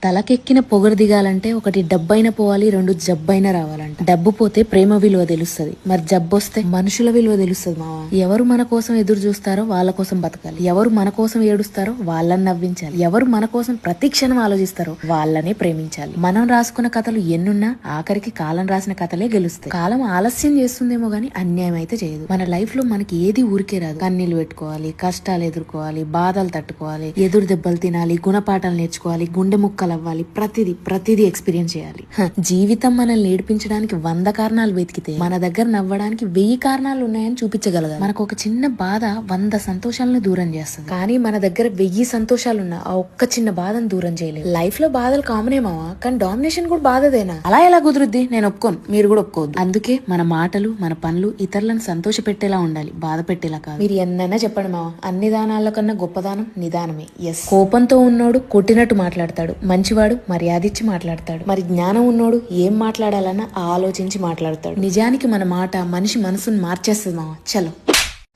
తలకెక్కిన పొగరు దిగాలంటే ఒకటి డబ్బైన పోవాలి, రెండు జబ్బైన రావాలంట. డబ్బు పోతే ప్రేమ విలువ తెలుస్తుంది, మరి జబ్బొస్తే మనుషుల విలువ తెలుస్తుంది మావా. ఎవరు మన కోసం ఎదురు చూస్తారో వాళ్ళ కోసం బతకాలి, ఎవరు మన కోసం ఏడుస్తారో వాళ్ళని నవ్వించాలి, ఎవరు మన కోసం ప్రతి క్షణం ఆలోచిస్తారో వాళ్ళనే ప్రేమించాలి. మనం రాసుకున్న కథలు ఎన్నున్నా ఆఖరికి కాలం రాసిన కథలే గెలుస్తాయి. కాలం ఆలస్యం చేస్తుందేమో గానీ అన్యాయం అయితే చేయదు. మన లైఫ్ లో మనకి ఏది ఊరికే రాదు. కన్నీళ్లు పెట్టుకోవాలి, కష్టాలు ఎదుర్కోవాలి, బాధలు తట్టుకోవాలి, ఎదురు దెబ్బలు తినాలి, గుణపాఠాలు నేర్చుకోవాలి, గుండె ముక్కలు అవ్వాలి, ప్రతిదీ ఎక్స్పీరియన్స్ చేయాలి. జీవితం మనల్ని నేర్పించడానికి 100 కారణాలు వెతికితే మన దగ్గర నవ్వడానికి 1000 కారణాలు ఉన్నాయని చూపించగలగాలి. మనకు ఒక చిన్న బాధ 100 సంతోషాలను దూరం చేస్తుంది, కానీ మన దగ్గర 1000 సంతోషాలున్నా ఆ ఒక్క చిన్న బాధను దూరం చేయలేదు. లైఫ్ లో బాధలు కామనే మావా, కానీ డామినేషన్ కూడా బాధదేనా? అలా ఎలా కుదురుద్ది? నేను ఒప్పుకోను, మీరు కూడా ఒప్పుకోవద్దు. అందుకే మన మాటలు, మన పనులు ఇతరులను సంతోష పెట్టేలా ఉండాలి, బాధ పెట్టేలా కాదు. మీరు ఎన్నైనా చెప్పండి మావా, అన్ని దానాల కన్నా గొప్ప దానం నిదానమే. ఎస్, కోపంతో ఉన్నోడు కొట్టినట్టు మాట్లాడతాడు, మంచివాడు మర్యాదిచ్చి మాట్లాడతాడు, మరి జ్ఞానం ఉన్నోడు ఏం మాట్లాడాలన్నా ఆలోచించి మాట్లాడతాడు. నిజానికి మన మాట మనిషి మనసును మార్చేస్తుంది మావా. చలో.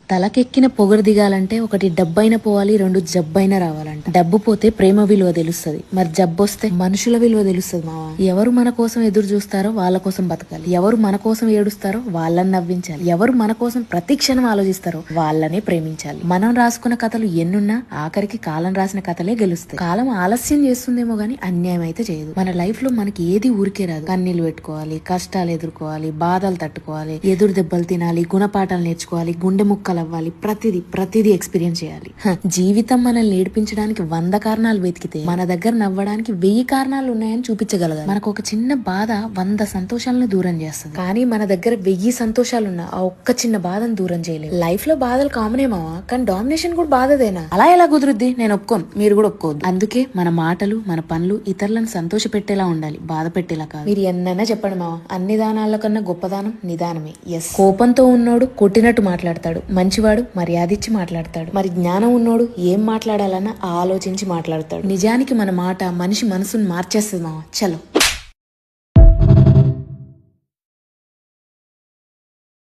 తలకెక్కిన పొగరు దిగాలంటే ఒకటి డబ్బైన పోవాలి, రెండు జబ్బైన రావాలంట. డబ్బు పోతే ప్రేమ విలువ తెలుస్తుంది, మరి జబ్బొస్తే మనుషుల విలువ తెలుస్తుంది మావా. ఎవరు మన కోసం ఎదురు చూస్తారో వాళ్ళ కోసం బతకాలి, ఎవరు మన కోసం ఏడుస్తారో వాళ్ళని నవ్వించాలి, ఎవరు మన కోసం ప్రతి క్షణం ఆలోచిస్తారో వాళ్ళనే ప్రేమించాలి. మనం రాసుకున్న కథలు ఎన్నున్నా ఆఖరికి కాలం రాసిన కథలే గెలుస్తాయి. కాలం ఆలస్యం చేస్తుందేమో గానీ అన్యాయం అయితే చేయదు. మన లైఫ్ లో మనకి ఏది ఊరికే రాదు. కన్నీళ్లు పెట్టుకోవాలి, కష్టాలు ఎదుర్కోవాలి, బాధలు తట్టుకోవాలి, ఎదురు దెబ్బలు తినాలి, గుణపాఠాలు నేర్చుకోవాలి, గుండె ముక్కలు అవ్వాలి, ప్రతిదీ ఎక్స్పీరియన్స్ చేయాలి. జీవితం మనల్ని నేర్పించడానికి 100 కారణాలు వెతికితే మన దగ్గర నవ్వడానికి 1000 కారణాలు ఉన్నాయని చూపించగలగాలి. మనకు ఒక చిన్న బాధ 100 సంతోషాలను దూరం చేస్తుంది, కానీ మన దగ్గర 1000 సంతోషాలున్నా ఆ ఒక్క చిన్న బాధను దూరం చేయలేదు. లైఫ్ లో బాధలు కామనే మావా, కానీ డామినేషన్ కూడా బాధదేనా? అలా ఎలా కుదురుద్ది? నేను ఒప్పుకోను, మీరు కూడా ఒప్పుకోవద్దు. అందుకే మన మాటలు, మన పనులు ఇతరులను సంతోష పెట్టేలా ఉండాలి, బాధ పెట్టేలా కాదు. మీరు ఎన్నైనా చెప్పండి మావా, అన్ని దానాల కన్నా గొప్ప దానం నిదానమే. ఎస్, కోపంతో ఉన్నోడు కొట్టినట్టు మాట్లాడతాడు, మంచివాడు మర్యాదిచ్చి మాట్లాడతాడు, మరి జ్ఞానం ఉన్నోడు ఏం మాట్లాడాలన్నా ఆలోచించి మాట్లాడతాడు. నిజానికి మన మాట మనిషి మనసును మార్చేస్తుంది మావా. చలో.